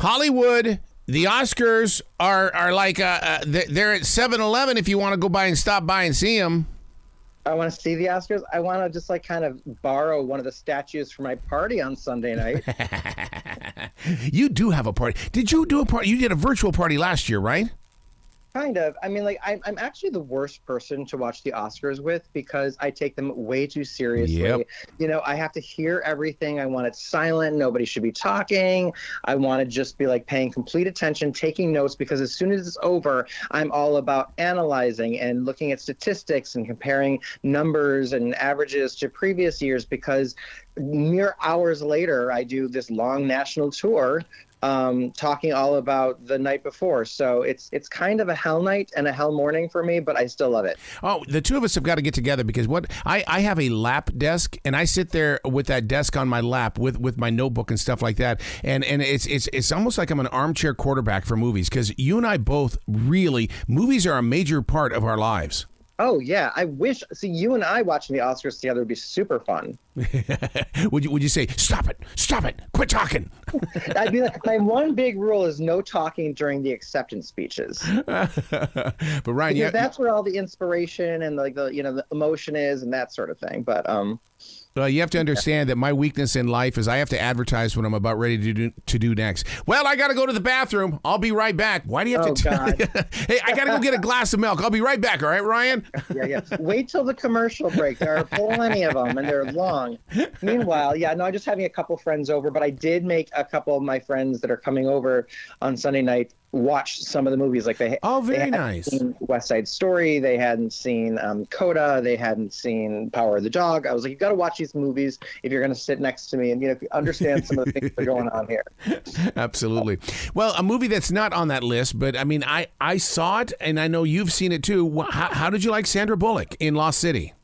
Hollywood, the Oscars are like they're at 7-Eleven if you want to go by and stop by and see them. I want to see the Oscars. I want to just like kind of borrow one of the statues for my party on Sunday night. You do have a party. Did you do a party? You did a virtual party last year, right? Kind of. I mean, like, I'm actually the worst person to watch the Oscars with because I take them way too seriously. Yep. You know, I have to hear everything. I want it silent. Nobody should be talking. I want to just be like paying complete attention, taking notes, because as soon as it's over, I'm all about analyzing and looking at statistics and comparing numbers and averages to previous years, because mere hours later, I do this long national tour talking all about the night before. So it's kind of a hell night and a hell morning for me, but I still love it. Oh, the two of us have got to get together, because what I have a lap desk, and I sit there with that desk on my lap with my notebook and stuff like that. And it's almost like I'm an armchair quarterback for movies, because you and I both really, movies are a major part of our lives. Oh, yeah. I wish. See, you and I watching the Oscars together would be super fun. Would you say, stop it, quit talking? I'd be like, my one big rule is no talking during the acceptance speeches. But Ryan, because that's where all the inspiration and like the emotion is and that sort of thing. But well, you have to understand that my weakness in life is I have to advertise what I'm about ready to do next. Well, I got to go to the bathroom. I'll be right back. Why do you have to tell me? Hey, I got to go get a glass of milk. I'll be right back. All right, Ryan? Yeah. Wait till the commercial break. There are plenty of them, and they're long. Meanwhile, I'm just having a couple friends over, but I did make a couple of my friends that are coming over on Sunday night watch some of the movies. Like they very hadn't nice. seen West Side Story, they hadn't seen Coda, they hadn't seen Power of the Dog. I was like, you got to watch these movies if you're going to sit next to me and if you understand some of the things that are going on here. Absolutely. Well, a movie that's not on that list, but I mean, I saw it, and I know you've seen it too. How did you like Sandra Bullock in Lost City?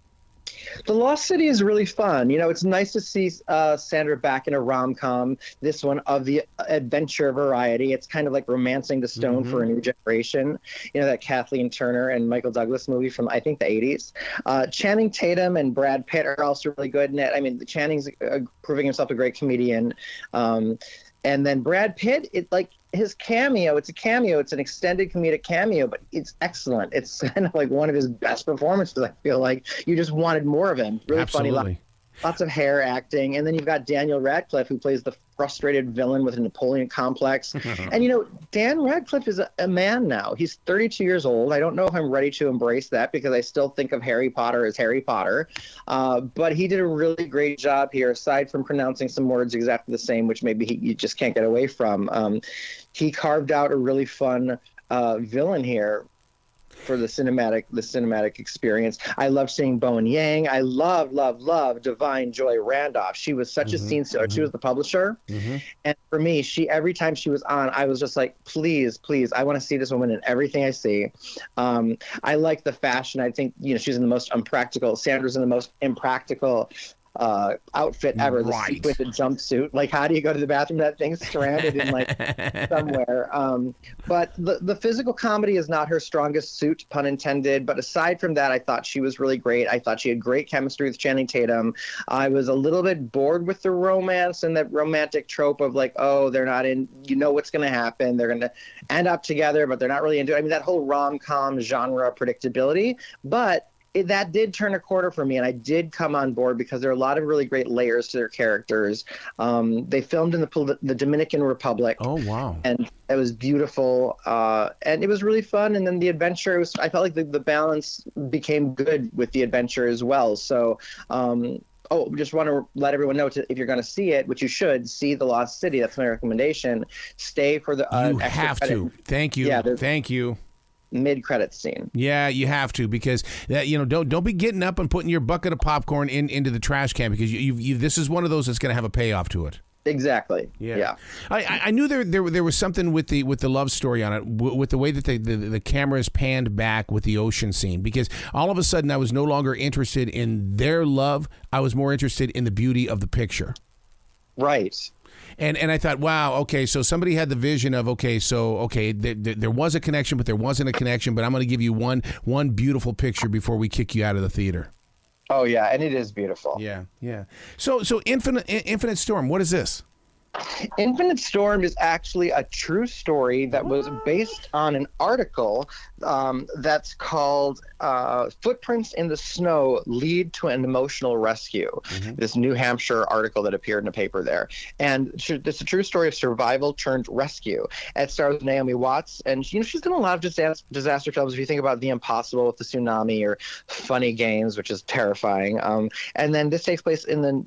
The Lost City is really fun. It's nice to see Sandra back in a rom-com, this one of the adventure variety. It's kind of like Romancing the Stone for a New Generation. That Kathleen Turner and Michael Douglas movie from, I think, the 80s. Channing Tatum and Brad Pitt are also really good in it. I mean, Channing's proving himself a great comedian. And then Brad Pitt, his cameo, it's an extended comedic cameo, but it's excellent. It's kind of like one of his best performances. I feel like you just wanted more of him. Really Absolutely. Funny. Lots of hair acting. And then you've got Daniel Radcliffe, who plays the frustrated villain with a Napoleon complex. And, Dan Radcliffe is a man now. He's 32 years old. I don't know if I'm ready to embrace that, because I still think of Harry Potter as Harry Potter. But he did a really great job here, aside from pronouncing some words exactly the same, which maybe you just can't get away from. He carved out a really fun villain here for the cinematic experience. I love seeing Bowen Yang. I love Divine Joy Randolph. She was such a scene stealer. She was the publisher. And for me, every time she was on, I was just like, please, I want to see this woman in everything I see. I like the fashion. I think, she's in the most unpractical. Sandra's in the most impractical outfit ever, the sequined jumpsuit. Like, how do you go to the bathroom? That thing's stranded in somewhere. But the physical comedy is not her strongest suit, pun intended. But aside from that, I thought she was really great. I thought she had great chemistry with Channing Tatum. I was a little bit bored with the romance and that romantic trope of like, oh, they're not in, what's going to happen. They're going to end up together, but they're not really into it. I mean, that whole rom-com genre predictability. But that did turn a quarter for me, and I did come on board because there are a lot of really great layers to their characters. They filmed in the Dominican Republic. Oh, wow. And it was beautiful, and it was really fun. And then the adventure, I felt like the balance became good with the adventure as well. So just want to let everyone know, if you're going to see it, which you should, see The Lost City. That's my recommendation. Stay for the you have to. Thank you. Yeah, thank you. Mid-credits scene. Yeah, you have to, because that don't be getting up and putting your bucket of popcorn into the trash can, because this is one of those that's going to have a payoff to it. Exactly. Yeah. I knew there was something with the love story on it, with the way that the cameras panned back with the ocean scene, because all of a sudden I was no longer interested in their love. I was more interested in the beauty of the picture. Right. And I thought, wow, okay, so somebody had the vision of, there was a connection, but there wasn't a connection, but I'm going to give you one beautiful picture before we kick you out of the theater. Oh, yeah, and it is beautiful. Yeah. So Infinite Storm, what is this? Infinite Storm is actually a true story that was based on an article that's called Footprints in the Snow Lead to an Emotional Rescue. This New Hampshire article that appeared in a paper there. And it's a true story of survival turned rescue. It stars Naomi Watts, and she's done a lot of disaster films. If you think about The Impossible with the tsunami or Funny Games, which is terrifying. And then this takes place in the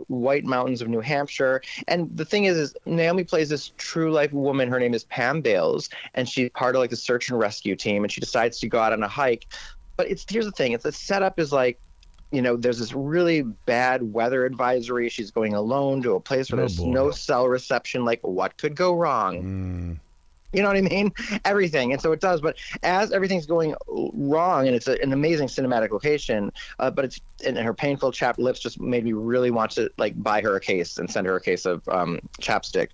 White Mountains of New Hampshire. And the thing is Naomi plays this true life woman. Her name is Pam Bales, and she's part of like the search and rescue team, and she decides to go out on a hike. But here's the thing, the setup is like, there's this really bad weather advisory. She's going alone to a place where there's no cell reception. Like, what could go wrong? You know what I mean? Everything. And so it does. But as everything's going wrong, and it's an amazing cinematic location, but and her painful chapped lips just made me really want to like buy her a case and send her a case of chapstick.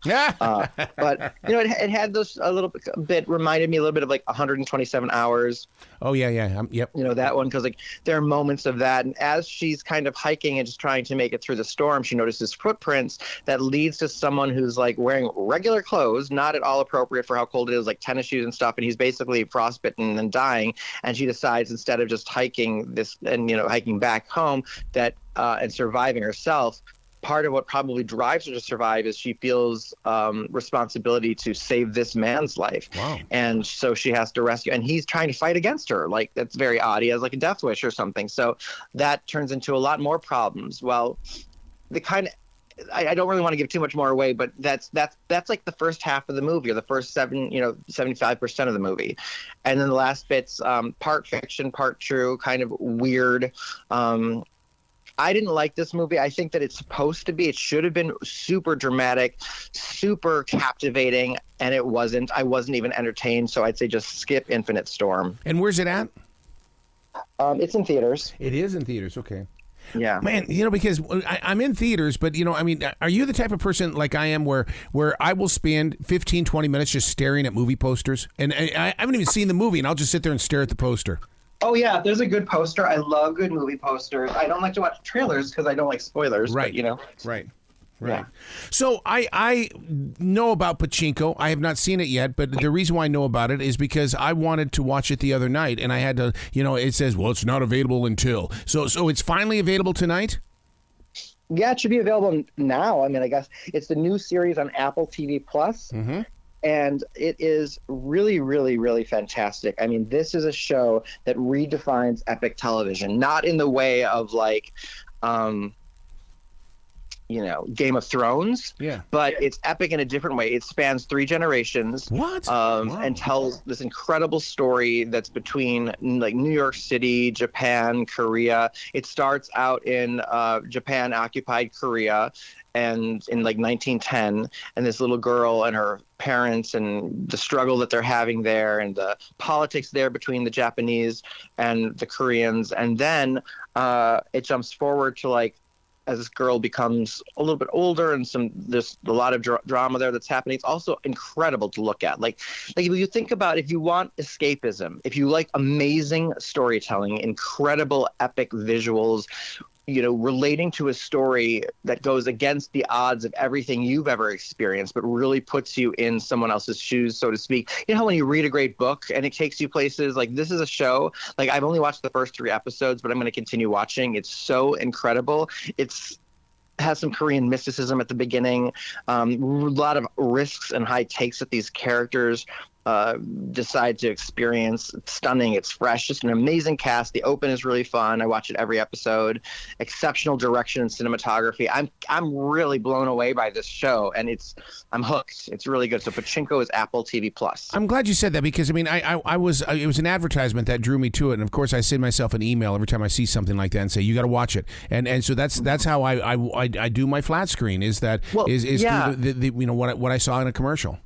But it had this a little bit reminded me a little bit of like 127 Hours. Oh yeah. Yep. That one, because like there are moments of that. And as she's kind of hiking and just trying to make it through the storm, she notices footprints that leads to someone who's like wearing regular clothes, not at all appropriate for how cold it is, like tennis shoes and stuff, and he's basically frostbitten and dying. And she decides, instead of just hiking this and hiking back home, that and surviving herself, part of what probably drives her to survive is she feels responsibility to save this man's life. Wow. And so she has to rescue, and he's trying to fight against her. Like, that's very odd. He has like a death wish or something. So that turns into a lot more problems. Well, the kind of I don't really want to give too much more away, but that's like the first half of the movie, or the first 75% of the movie. And then the last bit's part fiction, part true, kind of weird. I didn't like this movie. I think that it's supposed to be. It should have been super dramatic, super captivating, and it wasn't. I wasn't even entertained, so I'd say just skip Infinite Storm. And where's it at? It's in theaters. It is in theaters, okay. Yeah, man, because I'm in theaters, but are you the type of person like I am where I will spend 15, 20 minutes just staring at movie posters, and I haven't even seen the movie, and I'll just sit there and stare at the poster? Oh yeah, there's a good poster. I love good movie posters. I don't like to watch trailers because I don't like spoilers. Right. But, Right. Yeah. So I know about Pachinko. I have not seen it yet, but the reason why I know about it is because I wanted to watch it the other night, and I had to, it says, well, it's not available until. So it's finally available tonight? Yeah, it should be available now. I mean, I guess it's the new series on Apple TV Plus. Mm-hmm. And it is really, really, really fantastic. I mean, this is a show that redefines epic television, not in the way of like, Game of Thrones. Yeah. But it's epic in a different way. It spans 3 generations. What? Wow. And tells this incredible story that's between like New York City, Japan, Korea. It starts out in Japan occupied Korea, and in like 1910, and this little girl and her parents and the struggle that they're having there, and the politics there between the Japanese and the Koreans. And then it jumps forward to like, as this girl becomes a little bit older, and there's a lot of drama there that's happening. It's also incredible to look at. Like if you think about, if you want escapism, if you like amazing storytelling, incredible epic visuals, relating to a story that goes against the odds of everything you've ever experienced, but really puts you in someone else's shoes, so to speak. You know how when you read a great book and it takes you places, like this is a show, like I've only watched the first 3 episodes, but I'm going to continue watching. It's so incredible. Has some Korean mysticism at the beginning, a lot of risks and high takes that these characters decide to experience. It's stunning. It's fresh. Just an amazing cast. The open is really fun. I watch it every episode. Exceptional direction and cinematography. I'm really blown away by this show, and I'm hooked. It's really good. So Pachinko is Apple TV Plus. I'm glad you said that, because it was an advertisement that drew me to it, and of course I send myself an email every time I see something like that and say you got to watch it, and so that's how I do my flat screen. Is through the what I saw in a commercial.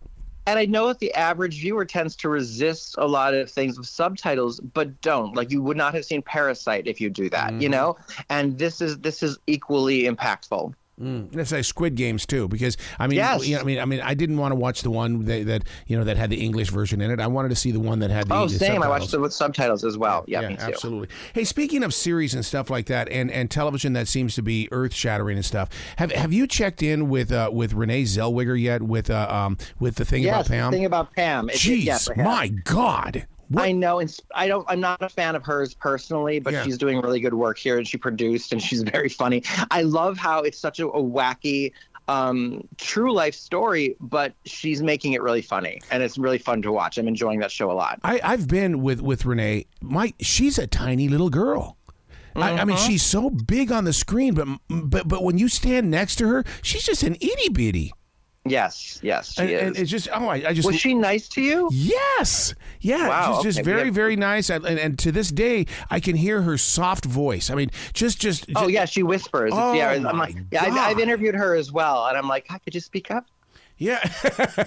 And I know that the average viewer tends to resist a lot of things with subtitles, but don't. Like, you would not have seen Parasite if you do that, And this is equally impactful. That's like Squid Games too, because I mean, Yes. I mean, I didn't want to watch the one that had the English version in it. I wanted to see the one that had the same. subtitles. I watched it with subtitles as well. Yeah, me too. Absolutely. Hey, speaking of series and stuff like that, and television that seems to be earth shattering and stuff, have you checked in with Renee Zellweger yet with the thing about Pam? The thing about Pam. Jeez, yes, I have. my God. What? I know, and I'm not a fan of hers personally, but she's doing really good work here, and she produced, and she's very funny. I love how it's such a wacky, true life story, but she's making it really funny, and it's really fun to watch. I'm enjoying that show a lot. I've been with Renee. She's a tiny little girl. I mean, she's so big on the screen, but when you stand next to her, she's just an itty bitty. Yes, she is. And it's just, I just. Was she nice to you? Yes. Yeah. Wow, Just very, very nice. And to this day, I can hear her soft voice. I mean, just. Oh, yeah, she whispers. Oh, my God. I've interviewed her as well, and I'm like, hi, could you speak up? Yeah.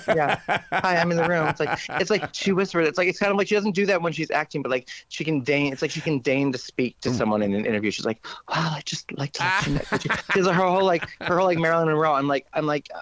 Yeah. Hi, I'm in the room. It's like she whispered. It's kind of like she doesn't do that when she's acting, but like she can deign. It's like she can deign to speak to someone in an interview. She's like, wow, I just like to let you know. She's her whole Marilyn Monroe. I'm like,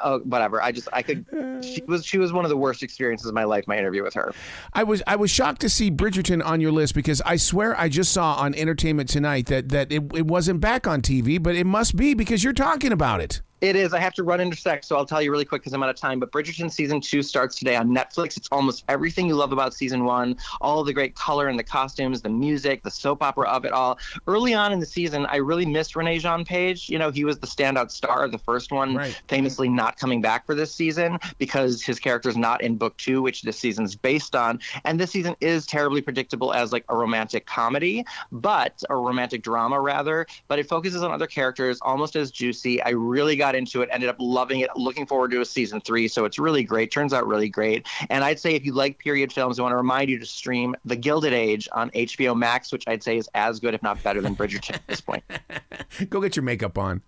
oh, whatever. I could. She was one of the worst experiences of my life. My interview with her. I was shocked to see Bridgerton on your list, because I swear I just saw on Entertainment Tonight that it wasn't back on TV, but it must be because you're talking about it. It is. I have to run into sex, so I'll tell you really quick because I'm out of time. But Bridgerton Season 2 starts today on Netflix. It's almost everything you love about Season 1, all of the great color and the costumes, the music, the soap opera of it all. Early on in the season, I really missed Rene Jean Page. You know, he was the standout star of the first one, famously not coming back for this season because his character's not in Book 2, which this season's based on. And this season is terribly predictable as like a romantic comedy, or romantic drama rather, but it focuses on other characters, almost as juicy. I really got into it, ended up loving it, looking forward to a season 3. So it's really great. Turns out really great. And I'd say if you like period films, I want to remind you to stream The Gilded Age on HBO Max, which I'd say is as good, if not better, than Bridgerton at this point. Go get your makeup on.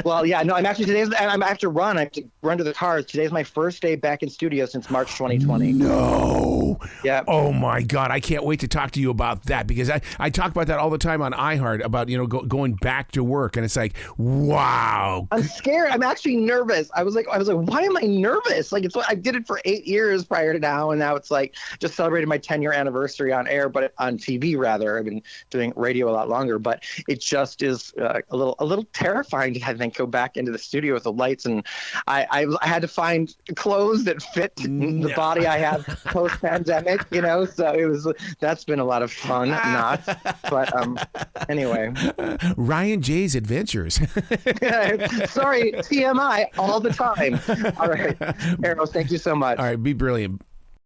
Well, yeah, no, I have to run. I have to run to the cars. Today's my first day back in studio since March 2020. No. Yeah. Oh my God. I can't wait to talk to you about that, because I talk about that all the time on iHeart about, going back to work. And it's like, wow. I'm scared. I'm actually nervous. I was like, why am I nervous? Like, I did it for 8 years prior to now. And now it's like just celebrated my 10-year anniversary on air, but on TV rather. I've been doing radio a lot longer, but it just is a little terrifying to, I think, go back into the studio with the lights. And I had to find clothes that fit the body I have post pandemic, so that's been a lot of fun. But anyway. Ryan J's Adventures. Sorry, TMI all the time. All right. Eros, thank you so much. All right, be brilliant.